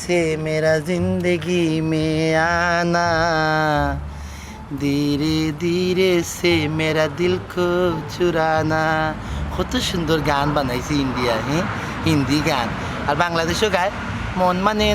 से मेरा जिंदगी में आना, धीरे धीरे से मेरा दिल को चुराना। কত সুন্দর গান বানাইছে ইন্ডিয়া, হ্যাঁ হিন্দি গান। আর বাংলাদেশও গায় মন মানে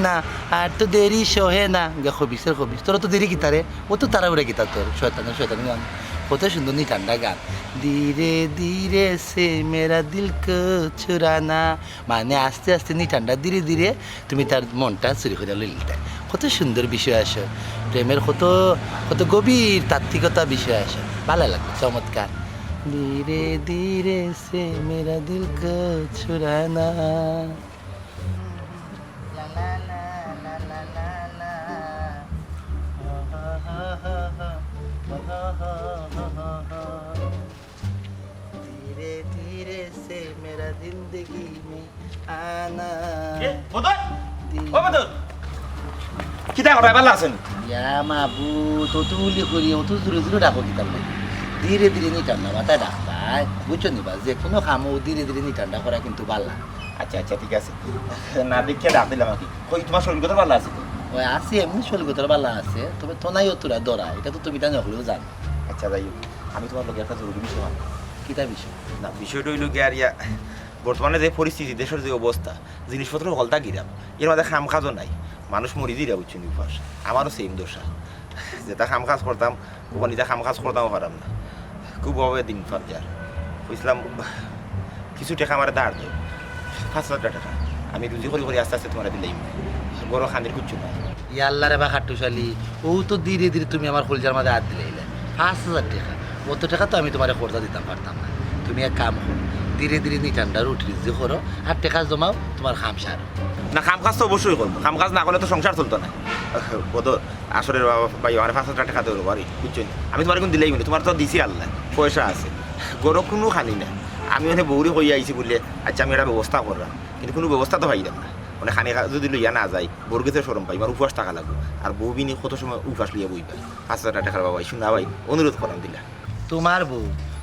না আর তো দেরি সহে না। খবিসের খবিস তোরা তো দেরি গিতারে, ও তো তারা উড়ে গিতার তোর শয়তান গান। কত সুন্দর নি ঠান্ডা গান। ধীরে ধীরে সে মেরা দিল কো চুরানা, মানে আস্তে আস্তে নি ঠান্ডা ধীরে ধীরে তুমি তার মনটা চুরি করে লইতে। কত সুন্দর বিষয় আসে, প্রেমের কত কত গভীর তাত্ত্বিকতা বিষয় আসে, ভালো লাগে, চমৎকার। ধীরে ধীরে সে মেরা দিল কো চুরানা। धीरे धीरे से मेरा जिंदगी में आना। কিতা করা ভালো আছেন? ইয়া মাবু তো তুলি করি ও তো জোরে জোরে ডাকো কিতাম না, ধীরে ধীরে নি ঠান্ডা মাথায় ডাকবা, বুঝছো নি বা যে কোনো খামো ধীরে ধীরে নি ঠান্ডা করা কিন্তু বালা। আচ্ছা আচ্ছা ঠিক আছে, না দেখে ডাক দিলাম আর কি। কই তোমার শরীর কথা ভালো আছে? ওই আছে এমনি শরীরগতর বালা আছে, তবে তো নাই তোরা দরা, এটা তো তুমি তা নকলেও জানো। আচ্ছা যাই হোক, আমি তোমার লোকের একটা জরুরি বিষয় মানব। কিতা বিষয়? না বিষয়টা হইল গিয়ে আর ইয়া, বর্তমানে যে পরিস্থিতি, দেশের যে অবস্থা, জিনিসপত্র হলতা গিরাম, এর মধ্যে খাম কাজও নাই, মানুষ মরি দিরা বুঝছেন উপাস। আমারও সেম দোষা, যেটা খাম কাজ করতাম ওখানে খাম কাজ করতাম পারাম না, খুব অভাবে দিন ফার। বুঝলাম কিছু টাকা আমার দাঁড় দেয়, 5,000 টাকা আমি রুজি করি আস্তে আস্তে তোমার দিলেই বড় খানির কুচ্ছু নাই। ইয়াল্লা রে বা খাট্টুশালী, ও তো ধীরে ধীরে তুমি আমার কলজার মাঝে হাত দিলে 5,000 টাকা, অত টাকা তো আমি তোমার খরচা দিতাম পারতাম না। তুমি এক কাম করো, ধীরে ধীরে নি ঠান্ডা রুটি যে করো আর টাকা জমাও, তোমার খাম সারো। না খাম কাজ তো অবশ্যই করবো, খাম কাজ না করলে তো সংসার চলতো না। বদর আসলে ভাই আমার 5,000 টাকা দেবো বাড়ি, বুঝছেন? আমি তোমার এখন দিলেই তোমার তো দিছি আল্লাহ, পয়সা আছে, গরো কোনো খানি না। আমি মানে বৌরি কই আইছি বললে আচ্ছা আমি একটা ব্যবস্থা করলাম, কিন্তু কোনো ব্যবস্থা তো পাইলাম না। মানে খানি যদি লইয়া না যায় বউর কাছে সরম পাই, আমার উপবাস টাকা লাগবে, আর বউ বিনি কত সময় উপবাস লইয়া বইবা। 5,000 টাকার বাবা শুনা ভাই অনুরোধ করাম দিলা।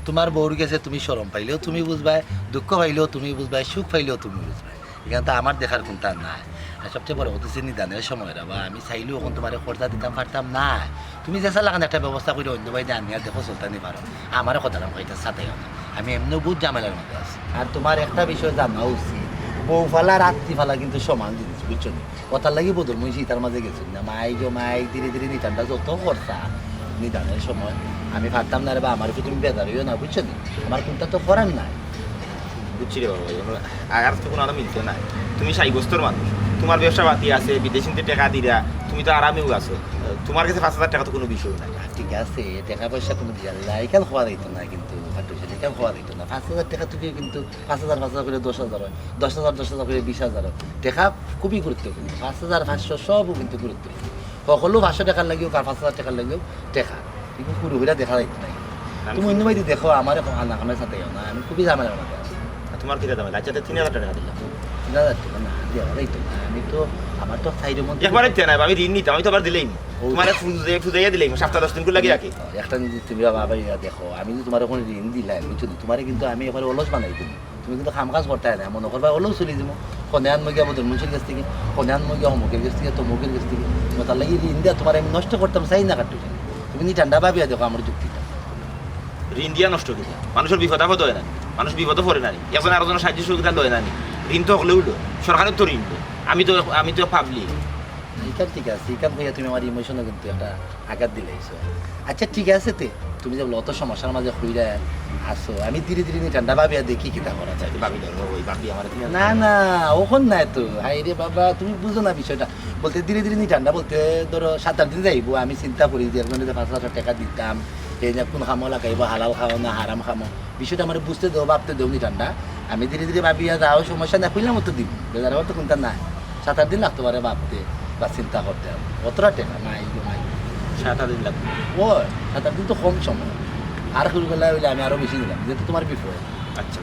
তোমার বউর কাছে তুমি শরম পাইলেও তুমি বুঝবাই, দুঃখ পাইলেও তুমি বুঝবাই, সুখ পাইলেও তুমি বুঝবাই। এখানে তো আমার দেখার কোনটা নাই। আর সবচেয়ে বড় হতেছে নিদানের সময় বা আমি চাইলেও এখন তোমার খরচা দিতাম পারতাম না। তুমি যে চালাখান একটা ব্যবস্থা করে অন্য ভাই আনি আর দেখো চলতে নি পারো, আমার কথা এটা সাথে না। আমি এমনিও বহুত ঝামেলার মধ্যে আছি। আর তোমার একটা বিষয় জানা উচিত, বউ ফালা রাত্রি ফালা কিন্তু সমান জিনিস, বুঝছো না? কথার লাগি বদল মুই তার মাঝে গেছি না, মাইক ধীরে ধীরে নিদানটা যত খরচা নিদানের সময় আমি ভাবতাম না রে বা আমার তুমি বেজারিও না, বুঝছো না? আমার কোনটা তো করার নাই। বুঝছি রে বাবা, আর তো কোনো আরো মিলতে নাই। তুমি সাইবস্তর মানুষ, তোমার ব্যবসা পাতি আছে, বিদেশিতে টাকা দিরা, তুমি তো আরামেও আছো, তোমার কাছে 5,000 টাকা তো কোনো বিষয় নাই। ঠিক আছে, টাকা পয়সা কোনো দিয়া এখান খোয়া দিত না, কিন্তু এখান খোয়া দিত না। 5,000 টাকা তুমি কিন্তু 5,000 করে 10,000 হয়, 10,000 করে 20,000 হয়। টাকা খুবই গুরুত্বপূর্ণ, 5,000 সবও কিন্তু গুরুত্বপূর্ণ। সকলেও 500 টাকার লাগেও আর 5,000 টাকার লাগেও টাকা, কিন্তু পুরোপুরা দেখা যাইতো না। তুমি অন্য বাড়ি দেখো আমার আমার সাথে না, আমি খুবই ঝামেলার মধ্যে আছি। তোমার কিরা দাম আচ্ছা 3,000 টাকা দিলাম। 3,000 টাকা না দেওয়া যাইতো না, আমি তো আমার তো সাইডের মধ্যে একবার দিতে না, আমি ঋণ নিতাম, আমি তো আবার দিলেই তোমার ফুজাইয়া দিলেই সপ্তাহ 10 দিন করে লাগিয়ে রাখি। একটা তুমি বাবা দেখো, আমি যদি তোমার ওখানে ঋণ দিলাই বুঝছো, তোমার কিন্তু আমি এবার অলস বানাই তুমি, তুমি কিন্তু কাম কাজ করতে না, মনে করবা অলস চলে যাবো। কন্যান মগিয়া আমাদের মুন্সির কাছ থেকে, কন্যান মগিয়া অমুকের কাছ থেকে, তমুকের কাছ থেকে, তার লাগে ঋণ দেওয়া তোমার আমি নষ্ট করতাম চাই না কাটতে। তুমি নি ঠান্ডা ভাবিয়া দেখো আমার যুক্তিটা। ঋণ দিয়া নষ্ট করি, মানুষের বিপদ আপদ হয় না, মানুষ বিপদও পড়ে না, এখন আরো সাহায্য সুবিধা লয় না, ঋণ তো হলেও লো, সরকারের তো ঋণ, আমি তো পাবলিক। এইখান ঠিক আছে, এইখান থেকে তুমি আমার ইমোশনও কিন্তু একটা আঘাত দিলে। আচ্ছা ঠিক আছে, তুমি যে অত সমস্যার মাঝে হইরা আসো, আমি ধীরে ধীরে ঠান্ডা ভাবিয়া দেখি কিতা করা যায়। ভাবি ধরো ওই ভাবি আমার না না ওখন নাই তো, হাই রে বাবা তুমি বুঝো না বিষয়টা। বলতে ধীরে ধীরে ঠান্ডা বলতে ধরো 7-8 দিন যাইবো, আমি চিন্তা করি যে 5,000 টাকা দিতাম, এই যে কোন খামো লাগাইবো, হালাল খাও না হারাম খামো, বিষয়টা আমার বুঝতে দেবো, ভাবতে দেবো নি ঠান্ডা। আমি ধীরে ধীরে ভাবিয়া যাও, সমস্যা না কইলাম তো দিব, বেজার হওয়ার তো কোনটা নাই। 7-8 দিন লাগতে পারে ভাবতে বা চিন্তা করতে হবে, অতটা টাকা নাই গো নাই। 7-8 দিন লাগবে। ও 7-8 দিন তো কম সময়, আর শুরুবেলা হইলে আমি আরও বেশি দিলাম, যেহেতু তোমার বিপদ। আচ্ছা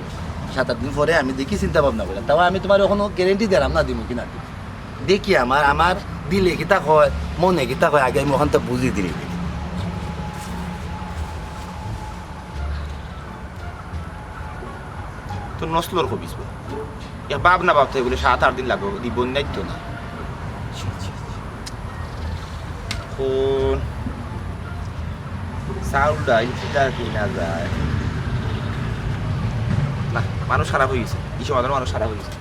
7-8 দিন পরে আমি দেখি চিন্তা ভাবনা করলাম, তাও আমি তোমার এখনো গ্যারেন্টি দিলাম না দিব কিনা দেখি। আমার দিলে কিতা হয়, মনে কিতা হয়, আগে আমি ওখান তো বুঝি দিলি। তো নসলর কবিস বাপ না বাপ থেকে বলে 7-8 দিন লাগবে, দিব নাই তো না। এখন চাউল ডাইল সেটা কিনা যায় না, মানুষ খারাপ হয়ে গেছে, এই সমাধান মানুষ খারাপ হয়ে গেছে।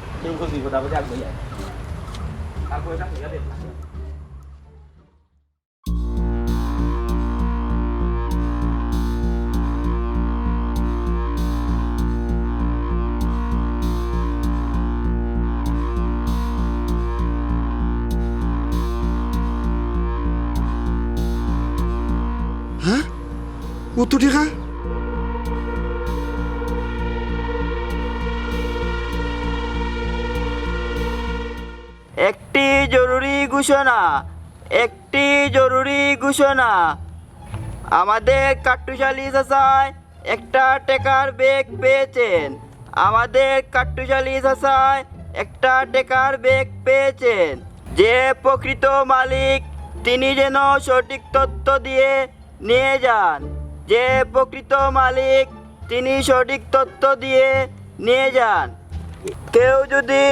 হ্যাঁ কত টাকা? একটি জরুরি ঘোষণা, একটি জরুরি ঘোষণা। আমাদের কাট্টুশালী চাচায় একটা টেকার ব্যাগ পেয়েছেন। আমাদের কাট্টুশালী চাচায় একটা টেকার ব্যাগ পেয়েছেন। যে প্রকৃত মালিক তিনি যেন সঠিক তথ্য দিয়ে নিয়ে যান। যে প্রকৃত মালিক তিনি সঠিক তথ্য দিয়ে নিয়ে যান। কেউ যদি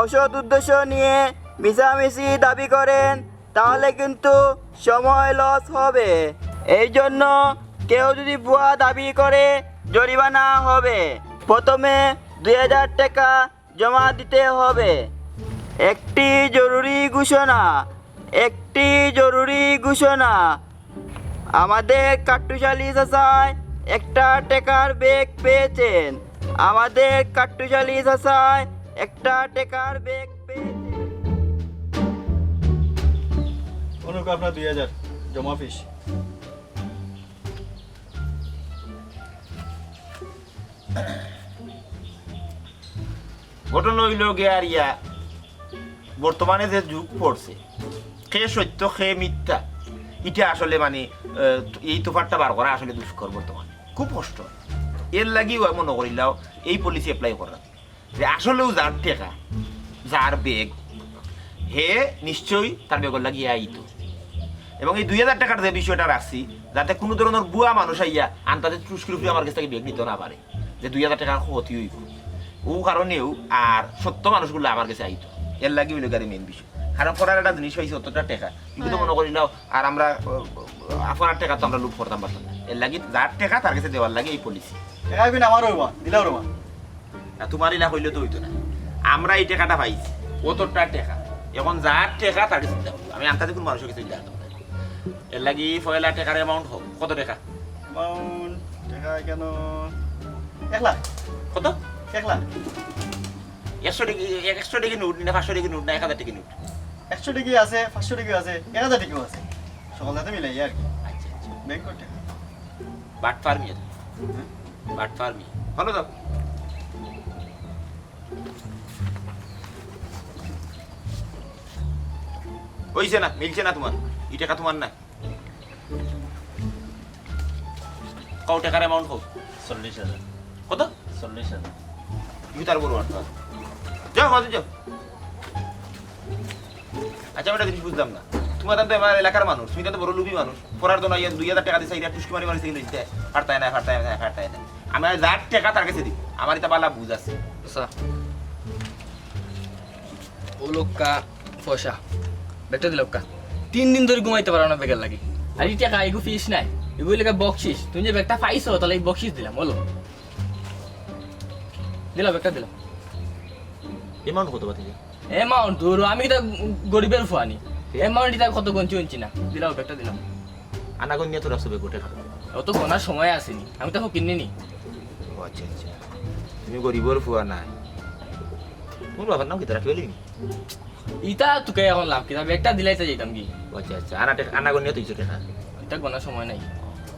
অসৎ উদ্দেশ্য নিয়ে মিশামিশি দাবি করেন তাহলে কিন্তু সময় লস হবে। এই জন্য কেউ যদি ভুয়া দাবি করে জরিমানা হবে। প্রথমে 2000 টাকা জমা দিতে হবে। একটি জরুরি ঘোষণা, একটি জরুরি ঘোষণা। আমাদের কাট্টুশালী চাচায় একটা টেকার ব্যাগ পেয়েছেন। আমাদের কাট্টুশালী চাচায় একটা টেকার ব্যাগ পেয়েছেন। অনুক আপনার 2000 জমা ফিস। ঘটনা হইল গিয়া আর ইয়া বর্তমানে যে যুগ পড়ছে, খে সত্য খে মিথ্যা, এটা আসলে মানে এই তোফারটা বার করা আসলে দুষ্কর বর্তমানে, খুব কষ্ট। এর লাগিও মনে করিলাও এই পলিসি অ্যাপ্লাই করা যে আসলেও যার টেকা যার বেগ হে নিশ্চয়ই তার বেগর লাগিয়ে আইতো। এবং এই 2000 টাকার যে বিষয়টা রাখছি যাতে কোনো ধরনের বুয়া মানুষ আইয়া আন্তাদের চুস্কির আমার কাছ থেকে বেগ নিতে না পারে, যে 2000 টাকার ক্ষতি হইব ও কারণেও আর সত্য মানুষগুলো আমার কাছে আইতো। এর লাগে হইল গাড়ি মেন বিষয়। কারণ করার একটা জিনিস হয়েছে 70 টাকা, কিন্তু মনে করি নাও আর আমরা আপনার টাকা তো আমরা লুট করতাম পারতাম না। এর লাগে যার টাকা তার কাছে দেওয়ার লাগে এই পলিসি। টাকা বিন আমারও হইবা, দিলাও রবা। তোমার ইলা হইলে তো হইতো না, আমরা এই টাকাটা পাইছি 70 টাকা, এখন যার টাকা তার কাছে দিতে হবে। আমি আন্তাজে কোন মানুষের কাছে দিলাম। এর লাগে পয়লা টাকার অ্যামাউন্ট হোক কত টাকা? অ্যামাউন্ট টাকা কেন 1 লাখ। কত? 1 লাখ। 100 টাকা নোট না 500 টাকা নোট না 1000 টাকা নোট? 100 টাকা আছে, 500 টাকা আছে, 1000 টাকাও আছে। সকল দাতে মিলাই আর কি। আচ্ছা আচ্ছা, ব্যাংক করতে। বাট ফার্মি বাট ফার্মি ভালো দাও। হইছে না, মিলছে না তোমার? এই টাকা তোমার না? কত টাকার অ্যামাউন্ট হোক? 40,000। কত? 40,000। ইউ তার বড় বাট যাও হাতে যাও। আচ্ছা আমি একটা জিনিস বুঝলাম না, তোমার তো আমার এলাকার মানুষ, তুমি তো বড় লুবি মানুষ, পড়ার জন্য 2000 টাকা দিছে, এটা টুসকি মারি মারি থেকে দিতে পারতায় না পারতায় না পারতায় না। আমি আর যার টাকা তার কাছে দিই, আমার এটা বালা বুঝ আছে। ও লোকটা পয়সা বেটা দিল লোকটা 3 দিন ধরে ঘুমাইতে পারো না বেগের লাগে। আর এই টাকা এগু ফিস নাই, এগুলো লেখা বকশিস। তুমি যে ব্যাগটা পাইছো তাহলে এই বকশিস দিলাম, বলো দিলাম ব্যাগটা দিলাম। এমাউন্ট কত বাতি? অ্যামাউন্ট ধরো আমি তো গরিবের ফুয়ানি, অ্যামাউন্ট এটা কত গঞ্চি না, দিলাম ব্যাগটা দিলাম। আনাগন নিয়ে তো রাস্তা বেগোটে খাবে, অত গোনার সময় আসেনি, আমি তো কিনে নি। ও আচ্ছা আচ্ছা, তুমি গরিবর ফুয়া নাই, তোমার বাবার নাম কি তারা কেলি? ইটা তোকে এখন লাভ কি, ব্যাগটা দিলাইতে যেতাম কি। আচ্ছা আচ্ছা, আনাগন নিয়ে তুইছো টাকা? এটা গোনার সময় নাই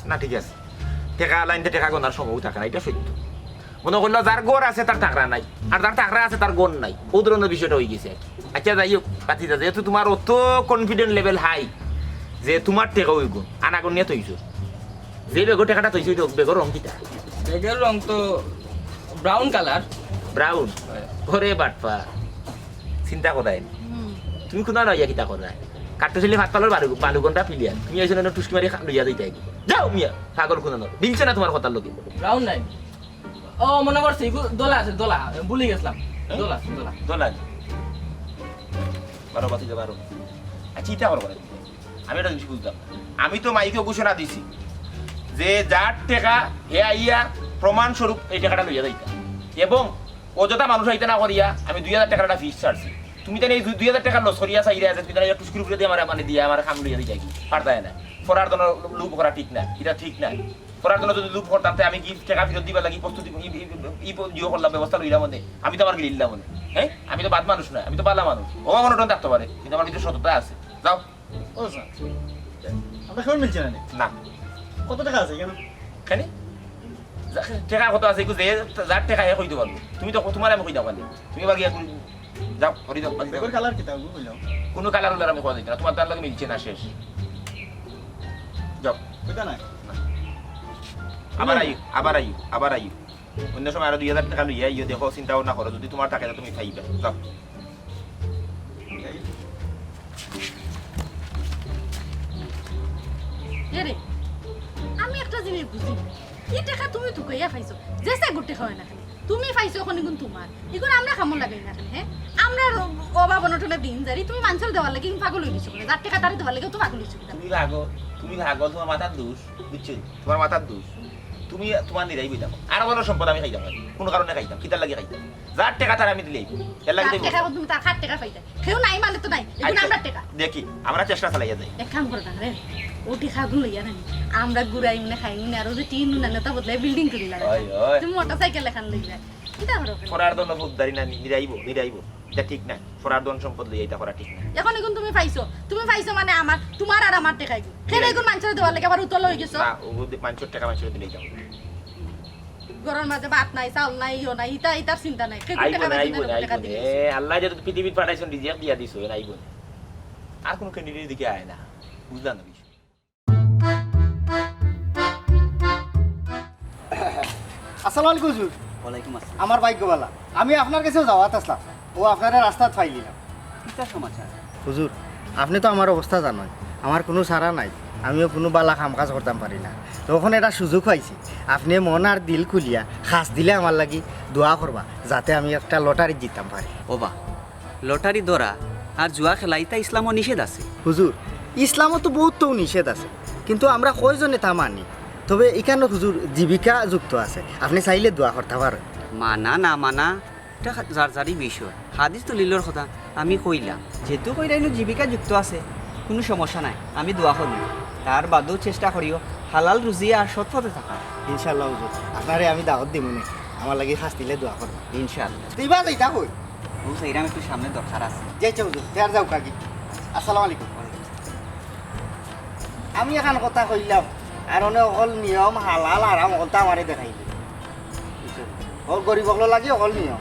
না ঠিক আছে, টাকা লাইনতে টাকা গোনার সময় থাকে না, এটা সত্য। মনে করলো যার গোর আছে তার টাকা নাই, আর যার টাকা আছে তার গোন নাই, ও ধরনের বিষয়টা হয়ে গেছে। আচ্ছা যাই হোক পাতিদা, যেহেতু তোমার অত কনফিডেন্ট লেভেল হাই যে তোমার টাকা ওই গুণ আনাগন নিয়ে তৈছো, যে বেগর টাকাটা তৈছো বেগর রং কিটা? ব্যাগের রং তো ব্রাউন কালার। ব্রাউন? ওরে বাটপা, চিন্তা করাই তুমি কোনা নয়া কিতা করাই কাটতে ছিল ভাত পালার বালুগনটা ফিলিয়ান, তুমি এই জন্য টুসকি মারি লইয়া দিতে যাও মিয়া পাগল কোনা দিলছে না তোমার কথার লোকে। ব্রাউন নাই, ও মনে করছি দোলা আছে, দোলা ভুলে গেছিলাম। দোলা দোলা দোলা 12 বাতি 12। আচ্ছা এটা করবো আমি একটা জিনিস বুঝলাম না। আমি তো মাইকে ঘোষণা দিছি যে যার টাকা হে আইয়া প্রমাণস্বরূপ এই টাকাটা লইয়া যাইতা, এবং অযথা মানুষ আইতে না করিয়া আমি 2000 টাকার একটা ফিস ছাড়ছি। তুমি তাহলে এই 2000 টাকা লস করিয়া চাইরে আছে, তুমি তাহলে একটু স্ক্রু করে দিয়ে আমার মানে দিয়ে আমার কাম লইয়া দিই পারতায় না। করার জন্য লুপ করা ঠিক না, এটা ঠিক না। করার জন্য যদি লুপ করতাম তাহলে আমি কি টাকা ফেরত দিবার লাগি প্রস্তুতি ইয়ে করলাম, ব্যবস্থা লইলাম মনে, আমি তো আমার গিলিলাম মনে। হ্যাঁ, আমি তো বাদ মানুষ না, আমি তো পালা মানুষ, ও অনটন থাকতে পারে, কিন্তু আমার ভিতরে সততা আছে। যাও। ও স্যার, আমরা কেমন মিলছে না নি? না কত টাকা আছে কেন? কেন টাকা কত আছে যে যার টাকা হে কইতে পারবো, তুমি তো তোমার আমি কইতে পারি, তুমি বাকি যাও করি দাও। বেগর কালার কি তাও কইলাম, কোনো কালার উলার আমি কথা দিই না, তোমার তার লাগে মিলছে না, শেষ। যাও। কইতা না আবার আইও অন্য সময় আরো 2000 টাকা লইয়া ইয়ে দেখো, চিন্তাও না করো, যদি তোমার টাকা তুমি খাইবে। যাও। এরে আমি একটা জিনিস বুঝি না, এই টাকা তুমি ঠুকাইয়া পাইছো, যেসে গুটে হয় না খালি তুমি পাইছো, এখন এগুন তোমার, এগুন আমরা খামো লাগাই না খালি। হ্যাঁ, আমরা অভাব অনটনে দিন জারি, তুমি মানুষের দেওয়ার লাগে পাগল হয়ে গেছো, যার টাকা তারে দেওয়ার লাগে তো পাগল হয়েছো। তুমি ভাগো তোমার মাথার দোষ, বুঝছো? তোমার মাথার দোষ, তুমি তোমার নিরাই বুঝাবো। আর বড় সম্পদ আমি খাইতাম, কোনো কারণে খাইতাম, কিতার লাগে খাইতাম, যার টাকা তার আমি দিলেই এর লাগে টাকা তুমি তার খাট টাকা পাইতা, কেউ নাই মানে তো নাই, এগুন আমরা টাকা দেখি আমরা চেষ্টা চালাইয়া যাই। এক কাম করে না রে, ও টাকাগুলো লইয়া নানি আমরা ঘুরাই মনে খাই মনে, আর যে টিন না নেতা বদলাই বিল্ডিং করে লাগে, তুমি মোটরসাইকেল এখান লই যায়, এটা করো ফরার দন ফুদ্দারি না, নিরাইব এটা ঠিক না। ফরার দন সম্পদ লইয়া এটা করা ঠিক না। এখন এগুন তুমি পাইছো মানে আমার তোমার আর আমার টাকা এগুন কেন এগুন মানুষের দেওয়ার লাগে আবার উতল হয়ে গেছো। না, ও মানুষের টাকা মানুষের দিলেই যাও। গরম মাঝে ভাত নাই, চাউল নাই, ইয়ো নাই, ইটার চিন্তা নাই, আল্লাহ যেহেতু পৃথিবীর পাঠাইছেন রিজিক দিয়া দিছো, আইব আর কোনো ক্যান্ডিডেট দিকে আয় না, বুঝলাম না বিষয়। আসসালামু আলাইকুম হুজুর। ওয়ালাইকুম আসসালাম। আমার ভাগ্যবালা, আমি আপনার কাছেও যাওয়াত আসলাম, ও আপনারা রাস্তাত পাইলিলাম। কিতা সমাচার? হুজুর, আপনি তো আমার অবস্থা জানেন, আমার কোনো সারা নাই, আমিও কোনো বালা কাম কাজ করতাম পারি না। তখন একটা সুযোগ পাইছি, আপনি মন আর দিল খুলিয়া খাস দিলে আমার লাগি দোয়া করবা, যাতে আমি একটা লটারি জিততাম পারি। ওবা লটারি ধরা আর জুয়া খেলা ইতা ইসলামও নিষেধ আছে। হুজুর, ইসলামও তো বহুত তো নিষেধ আছে, কিন্তু আমরা কয়জনে তা মানি। তবে এখানে হুজুর জীবিকা যুক্ত আছে, আপনি চাইলে দোয়া করতে পারেন। মানা না মানা এটা যার যারই বিষয়। হাদিস তো লিলোর কথা আমি কইলাম, যেহেতু কইরাইনো জীবিকা যুক্ত আছে কোনো সমস্যা নাই, আমি দোয়া করি। তার বাদেও চেষ্টা করিও হালাল রুজি আর সৎ পথে থাকা। ইনশাল্লাহ হুজুর, আপনারে আমি দাওয়াত দিব না, আমার লাগি খাস দিলে দোয়া করবো। ইনশাআল্লাহ। দিবা যাইতা কই? ও সেইরাম একটু সামনে দরকার আছে। যাইছে হুজুর, ফের যাও কাকি। আসসালামু আলাইকুম। আমি এখন কথা কইলাম, আর অনেক অকল নিয়ম হালাল আরাম অকলটা আমারে দেখাইলি, অকল গরিব অকল লাগে অকল নিয়ম।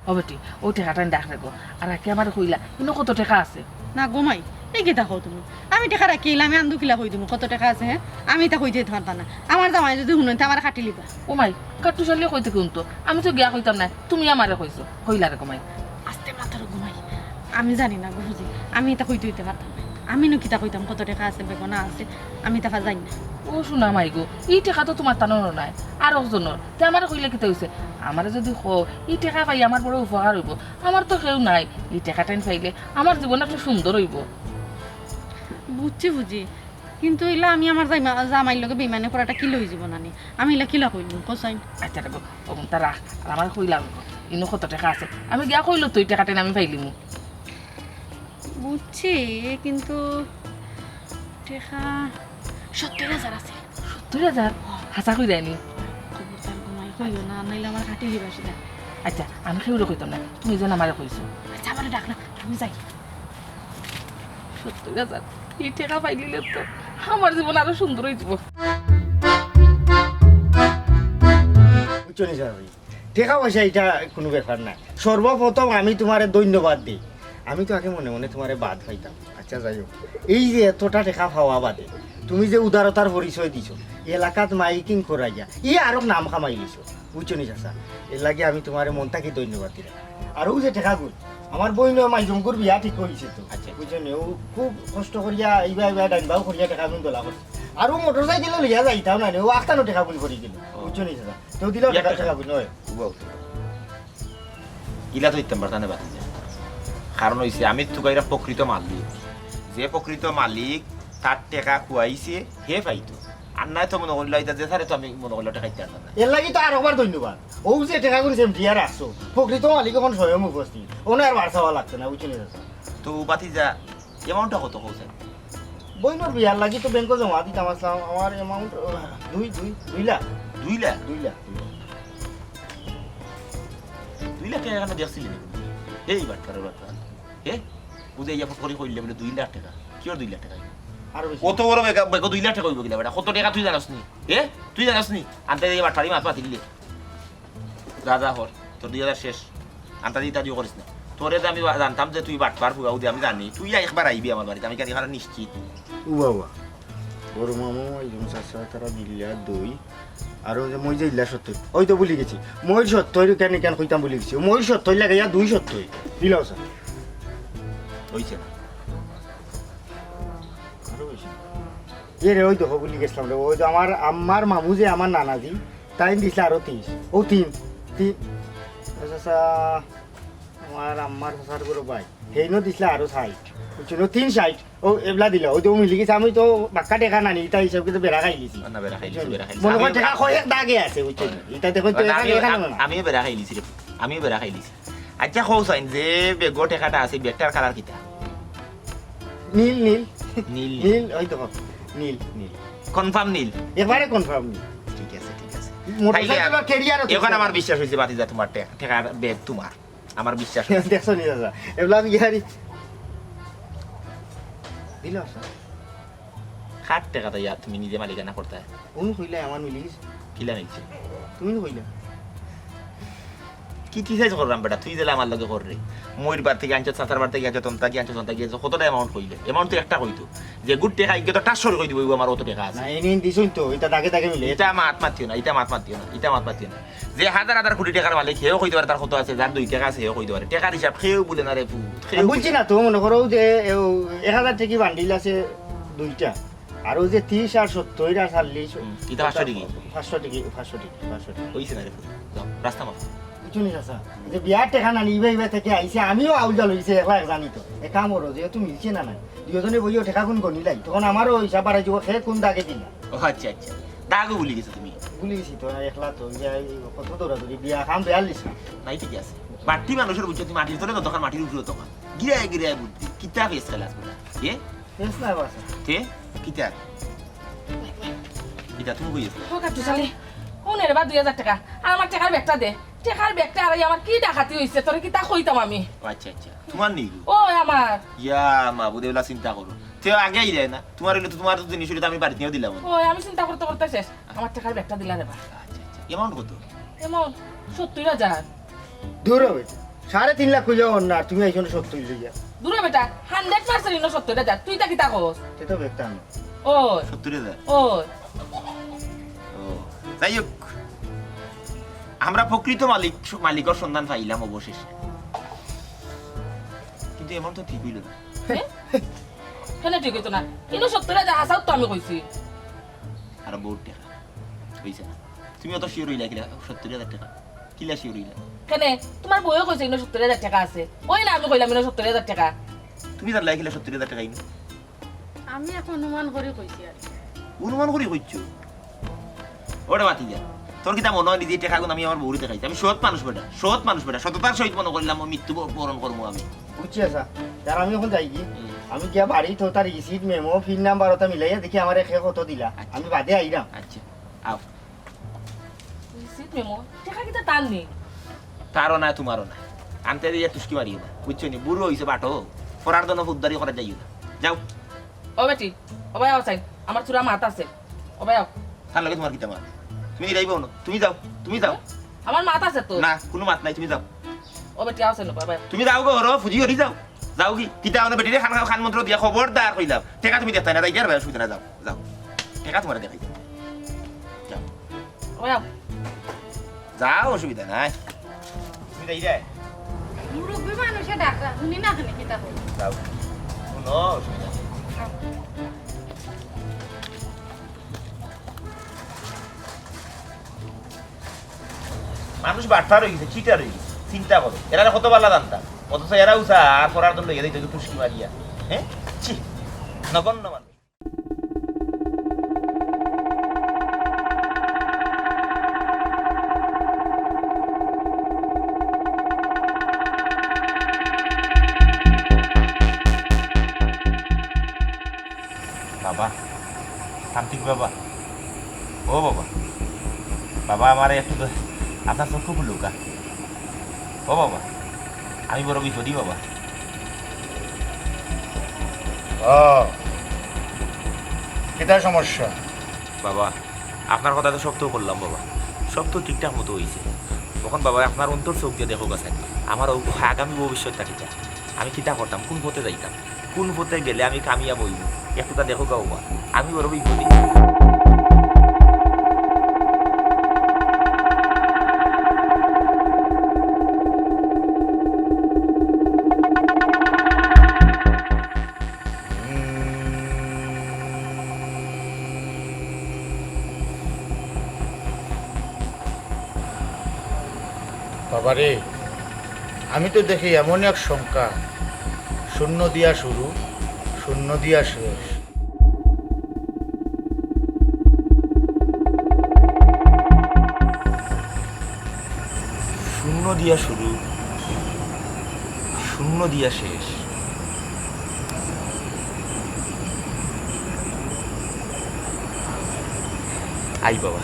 ও বেটি ওই টাকাটা ডাক রাখো, আর রাখি আমার কইলা কিন্তু কত টাকা আছে? না গোমাই এই কি দেখো তুমি, আমি টাকা রাখিলাম, আমি আন্দু কিলা কই দিব কত টাকা আছে। হ্যাঁ, আমি তা কই যেতে পারতাম না, আমার জামাই যদি শুনেন আমার কাটি লিবা। ও মাই কাটু চালিয়ে কইতে কিন্তু আমি তো গিয়া কইতাম না, তুমি আমারে কইছো, কইলা রে কমাই। আস্তে মাথার গোমাই, আমি জানি না গো বুঝি, আমি এটা কইতে হইতে পারতাম না, আমি নো কিতা কইতাম কত টাকা আছে বেগনা আছে, আমি তা জানি না। ও শোনা মাই গো, এই টাকা তো তোমার টানোর নাই আর একজনের, তে আমার কইলে কিতা হইছে? আমার যদি এই টাকা পাই আমার বড় উপকার হইব, আমার তো কেউ নাই, এই টাকাটা পাইলে আমার জীবন একটা সুন্দর হইব। বুঝছি বুঝি, কিন্তু এলা আমি আমার জামাইর লগে বেমানে করাটা কি লই যাব নানি, আমি এলা কিলা কইল কোসাইন। আচ্ছা রাখো তখন তা রাখ, আর আমার কইলাম ইনো কত টাকা আছে, আমি গিয়া কইলো তুই টাকাটা আমি পাইলিমু। বুঝছি, কিন্তু টাকা 70,000 আছে। 70,000 হাসা কই দেয়নি? খবরদার ঘুমাই কইও না, নাইলে আমার কাটি লিবাসি না। আচ্ছা আমি কেউরে কইতাম না, তুমি যেন আমারে কইছো। আচ্ছা আমার ডাকনা, আমি যাই। 70,000 এই টাকা পাইলে তো আমার জীবন আরো সুন্দর হয়ে যাব। বুঝছো নি স্যার, টাকা পয়সা এটা কোনো ব্যাপার না। সর্বপ্রথম আমি তোমারে ধন্যবাদ দিই, আমি তো আগে মনে মনে তোমারে বাদ পাইতাম। আচ্ছা যাই হোক, এই যে এতটা টাকা পাওয়া বাদে তুমি যে উদারতার পরিচয় দিছো, এলাকাত মাইকিং করাইয়া ই আরো নাম কামাই দিছো, বুঝছো নি চাচা, এর লাগে আমি তোমার মন থেকে ধন্যবাদ দিলাম। আর ও যে টাকাগুলো আমার বই মাইজমকুর বিয়া ঠিক হয়েছে তো, আচ্ছা বুঝছো নি, ও খুব কষ্ট করিয়া এইবার ডাইনবাও করিয়া টাকা আমি দোলা করছে। আর ও মোটরসাইকেল লইয়া যাইতাম না ও আখতানো টাকা বলি করে গেল বুঝছো নি দাদা তো দিল টাকা বলি নয় ইলা তো ইত্যাম বার্তানে বাতি যায় কারণ হয়েছে আমি তোকাইরা প্রকৃত মালিক যে প্রকৃত মালিক তার টাকা খুয়াইছে হে পাইতো আর নাই তো মনে করলো এটা যে স্যারে তো আমি মনে করলো টাকা ইত্যার না এর লাগি তো আর একবার ধন্যবাদ ও যে টাকা করে সেমটিয়া রাখছো প্রকৃত মালিক এখন স্বয়ং উপস্থিত ওনার আর বাড়া চাওয়া লাগছে না বুঝছো নি দাদা তো বাতি যা এমাউন্টটা কত কৌছে বইনোর বিয়ার লাগি তো ব্যাংকে জমা দিতাম আসলাম আমার অ্যামাউন্ট 2 লাখ 2 লাখ 2 লাখ 2 লাখ টাকা এখানে দেখছিলি এই বাট্টার এ বুঝে ইয়া ফটো করলে বলে 2 লাখ টাকা কি আর 2 লাখ টাকা আর বেশি কত বড় বেগো 2 লাখ টাকা হইব কিলা বেটা কত টাকা তুই জানাস নি তুই জানাস নি আনতে এই বাট্টারি মাছ পাতিলে রাজা হর তোর 2000 শেষ আনতা দিতা দিও করিস না তোরে যে আমি জানতাম যে তুই বাটপার ফুগাও দি আমি জানি তুই একবার আইবি আমার বাড়িতে আমি কারি হারা নিশ্চিত ও বাবা বড় মামু একজন চাচা তারা দিল্লা 2 আর ওই যে মই যে ইল্লা 70 ওই তো ভুলে গেছি মই 70 কেন কেন কইতাম ভুলে গেছি মই 70 লাগাইয়া 270 দিলাও স্যার হইছে না আরো বেশি এ রে ওই তো ভুলে গেছিলাম রে ওই তো আমার আম্মার মামু যে আমার নানাজি তাই দিছিল আরো 30 ও 3 চাচা আমার আম্মার চাচার করে ভাই হেইনো দিছিল আরো 60 বুঝছো 360 ও এবলা দিল ওই তো মিলি গেছে আমি তো বাক্কা টাকা নানি তাই হিসাব করে বেড়া খাই লিছি না বেরা খাইলিছি বেরা খাইলিছি মনে কর টাকা কয়েক দাগে আছে বুঝছো এটা দেখো তো এখানে না আমিও বেরা খাইলিছি রে আমিও বেরা খাইলিছি আচ্ছা কৌসাইন যে বেগো টাকাটা আছে বেগটার কালার কিটা নীল নীল নীল নীল ওই তো নীল নীল কনফার্ম নীল এবারে কনফার্ম নীল ঠিক আছে মোটরসাইকেল ক্যারিয়ার এখন আমার বিশ্বাস হয়েছে বাতিজা তোমার টাকার বেগ তোমার আমার বিশ্বাস দেখছো নি দাদা এবলা বিহারি দিল স্যার 60 টাকা তাই তুমি নিজে মালিকানা করতে উনি কইলে আমার মিলি গেছে কিলা নিচ্ছে তুমি কইলে কি কি সাইজ করলাম বেটা তুই দিলে আমার লগে কর রে ময়ূর বার থেকে আনছো চাচার বার থেকে আনছো তন্তা গিয়ে কতটা অ্যামাউন্ট হইলে অ্যামাউন্ট তো একটা হইতো যে গুড টাকা আইগে তো টাসর কই দিব আমার অত টাকা আছে না এনে দিছুন তো এটা দাগে দাগে মিলে এটা মাত মাতিও না যে হাজার হাজার কোটি টাকার মালিক হেও কইতে পারে তার কত আছে যার 2 টাকা আছে হেও কইতে পারে টাকার হিসাব খেয়েও বলে না রে বুঝছি না তো মনে করো যে 1000 টাকা বান্ডিল আছে 2টা আর ওই যে 30 আর 70 আর 40 এটা 500 টাকা 500 টাকা হইছে না রে যাও রাস্তা মাপ বুঝুনি চাচা যে বিয়ার টাকা না নিবে ইবে থেকে আইছে আমিও আউজা লইছে একলা জানি তো এ কাম করো যেহেতু মিলছে না নাই দুজনে বইও টাকা কোন গনি লাই তখন আমারও হিসাব বাড়াই যাব সে কোন দাগে দিলা ও আচ্ছা আচ্ছা দাগও ভুলে গেছো তুমি ভুলে গেছি তো একলা তো কত দৌড়াদৌড়ি বিয়া খাম বেয়াল্লিশ না নাই ঠিক আছে বাড়তি মানুষের বুঝছো তুমি মাটির তোলে তখন মাটির উপরে তখন গিরায় বুদ্ধি কিতা ফেস খেলাস বলা শেষ না বাসা তে কিতা কিতা তুমি কইছো ও কাটু চালে কোনের বা 2000 টাকা আর আমার টাকার ব্যাগটা দে টাকার ব্যাগটা আর আমার কি ডাকাতি হইছে তোরে কি তা কইতাম আমি আচ্ছা তোমার নেই ও আমার ইয়া মা বুদেলা চিন্তা করো তে আগে আইলে না তোমার হইলে তো তোমার তো জিনিস হইলে তো আমি বাড়ি নিয়েও দিলাম ও আমি চিন্তা করতে করতে শেষ আমার টাকার ব্যাগটা দিলা রে বা আচ্ছা অ্যামাউন্ট কত এমন 70000 দূর হবে 3.5 লাখ কইয়া না তুমি আইছো 70 লইয়া দূরে বেটা 100% ইনো 70000 তুই তা কি তা কস সেটা বেকটা না ও 70000 ও ও যাই হোক আমরা প্রকৃত মালিকের সন্ধান পাইলাম অবশেষে কিন্তু এমন তো ঠিক হইল না কেন ঠিক হইতো না ইনো 70000 হাসাও তো আমি কইছি আর বহুত টাকা হইছে না তুমি অত শিওর হইলা কিলা 70000 টাকা কিলা শিওর হইলা কেন তোমার বইও কইছে ইনো 70000 টাকা আছে ওই না আমি কইলাম ইনো 70000 টাকা তুমি তার লাগিলা 70000 টাকা ইনো আমি এখন অনুমান করে কইছি আর অনুমান করি কইছো ওটা বাতি যা তোর কি তা মনে হয় নিজে টাকা গুণ আমি আমার বউরিতে খাইছি আমি সৎ মানুষ বেটা সততার সহিত মনে করলাম মৃত্যু বরণ করবো আমি বুঝছি আচ্ছা যার আমি এখন যাই কি আমি গিয়া বাড়ি তো তার রিসিট মেমো পিন নাম্বার ওটা মিলাইয়া দেখি আমার এখে কত দিলা আমি বাদে আইরাম আচ্ছা আও সিট মেমো টাকা কি তা টান নেই তারও না তোমারও না আনতে দিয়ে তুষ্কি মারিও না বুঝছো নি বুড়ো হইছে বাটো ফরার জন্য উদ্ধারি করা যাইও না যাও ও বেটি ও ভাই আও সাইন আমার চূড়া মাথা আছে ও ভাই আও তার লাগে তোমার কি তোমার তুমি যাইবো না তুমি যাও আমার মাথা আছে তো না কোনো মাত নাই তুমি যাও ও বেটি আও সাইন ভাই তুমি যাও গো হরো ফুজি হরি যাও কি কিতা মানে বেটিরে খান মন্ত্র দিয়া খবরদার কইলাম টাকা তুমি দেখতে না যাই আর সুবিধা না যাও টাকা তোমার দেখাই যাও ও ভাই আও যাও অসুবিধা নাই তুমি যাই রে মুরব্বী মানুষে ডাকা শুনি না খানে কিতা কই যাও কোনো অসুবিধা নেই মানুষ বাটফার হয়ে গেছে, চিটার হয়ে গেছে। চিন্তা করো, এরা কত পাল্লা জানতাম, অথচ এরা উষা আর করার জন্য লেগে দিত পুষ্টি মারিয়া। হ্যাঁ, ছি, নগণ্য মানুষ। বাবা, শান্তিক বাবা, ও বাবা, বাবা আমার একটু আপনার চক্ষু খুলুকা। ও বাবা, আমি বড় বিপদী বাবা। এটা সমস্যা। বাবা, আপনার কথা তো সব তো করলাম বাবা, সব তো ঠিকঠাক মতো হয়েছে। তখন বাবা আপনার অন্তর চোখ দিয়ে দেখো কাছে আমার আগামী ভবিষ্যৎটা কিটা, আমি কিটা করতাম, কোন পথে যাইতাম, কোন পথে গেলে আমি কামিয়াব হইব, একটুটা দেখো গা বাবা, আমি বড় বিপদী। বাবারে, আমি তো দেখি এমন এক সংখ্যা, শূন্য দিয়া শুরু, শূন্য দিয়া শেষ। শূন্য দিয়া শুরু, শূন্য দিয়া শেষ। আই বাবা,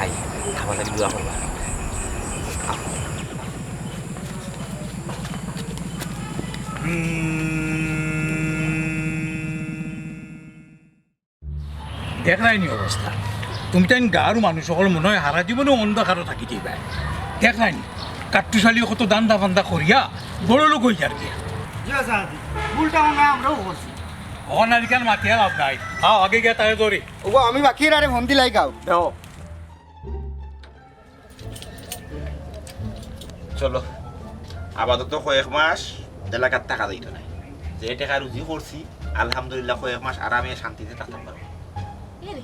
আই খাবার লাগি দোয়া করবা। দেখ নাইনি অবস্থা, তুমি তাই গাঁৱৰ মানুহ সকল মনে হয় হাৰা জীৱনে অন্ধকাৰো থাকি দিবা। দেখ নাইনি কাট্টুশালী কত দান্দা ফান্দা করিয়া বড় লোক হয়ে যার কি ভুলটা মনে হয় আমরাও করছি। অনারিকাল মাতিয়া লাভ নাই, আগে গিয়ে তাই ধরি। ওগো আমি বাকির আরে ফোন দিলাই গাও। চলো, আপাতত কয়েক মাস এলাকার টাকা দিত নাই, যে টাকা রুজি করছি আলহামদুলিল্লাহ কয়েক মাস আরামে শান্তিতে থাকতে পারবো। এরে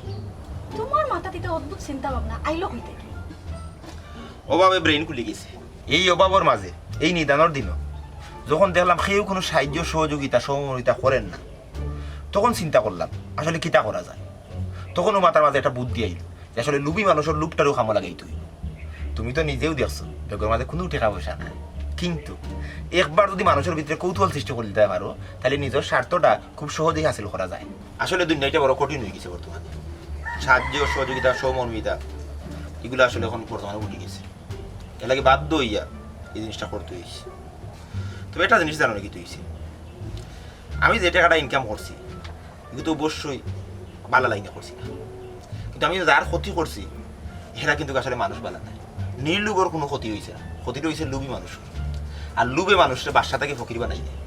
তোমার মাথাতে তো অদ্ভুত চিন্তা ভাবনা আইলো হইতে কি? অভাবে ব্রেন খুলে গেছে। এই অভাবের মাঝে এই নিদানের দিনও যখন দেখলাম কেউ কোনো সাহায্য সহযোগিতা সহমর্মিতা করেন না, তখন চিন্তা করলাম আসলে কিতা করা যায়। তখনও মাথার মাঝে একটা বুদ্ধি আইল যে আসলে লুবি মানুষের লুপটারও খামো লাগাই তুই। তুমি তো নিজেও দেখছো বেগের মাঝে কোনো টাকা পয়সা নাই, কিন্তু একবার যদি মানুষের ভিতরে কৌতূহল সৃষ্টি করে দিতে পারো তাহলে নিজের স্বার্থটা খুব সহজেই হাসিল করা যায়। আসলে দুনিয়াটা বড় কঠিন হয়ে গেছে বর্তমানে, সাহায্য সহযোগিতা সহমর্মিতা এগুলো আসলে এখন বর্তমানে উঠে গেছে। এর লাগে বাধ্য হইয়া এই জিনিসটা করতে হয়েছে। তবে একটা জিনিস জানো নাকি তুই, আমি যে টাকাটা ইনকাম করছি কিন্তু অবশ্যই ভালো লাইনে করছি না, কিন্তু আমি যার ক্ষতি করছি এরা কিন্তু আসলে মানুষ ভালো নাই। নির্লোভর কোনো ক্ষতি হয়েছে না, ক্ষতিটা হয়েছে লুবি মানুষের। আর লুবে মানুষের বাসা থেকে ফকির বানাই দেয়।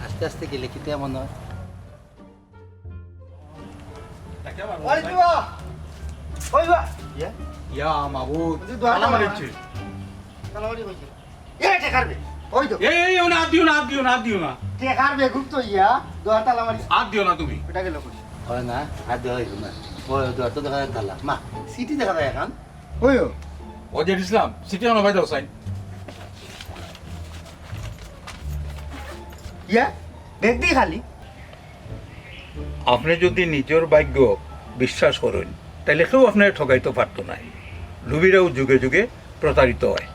আস্তে আস্তে গেলে কি তেমন হয়। ইয়া মাবুদ এই ও না দিও না দিও না দিও না টেকার বেগুন তো ইয়া দোয়া তালা মারি আর দিও না তুমি। এটা গেল কই হয় না, হাত দেওয়া হইব না। ওই দুয়ার তো দেখা যায় তালা মা সিটি দেখা যায় এখন। ওইও ওজের ইসলাম সিটি অন ভাই দাও সাইন। ইয়া দেখ দি খালি। আপনি যদি নিজের ভাগ্য বিশ্বাস করেন তাহলে কেউ আপনার ঠকাইতে পারতো না। লুবিরাও যুগে যুগে প্রতারিত হয়।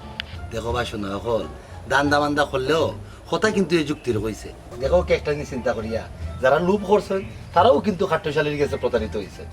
দেখো ভাই শোনো হল দান্দা বান্দা করলেও কথা কিন্তু এই যুক্তির হয়েছে। দেখো কে একটা চিন্তা করিয়া যারা লুপ করছেন তারাও কিন্তু খাট্টশালীর কাছে প্রতারিত হয়েছে।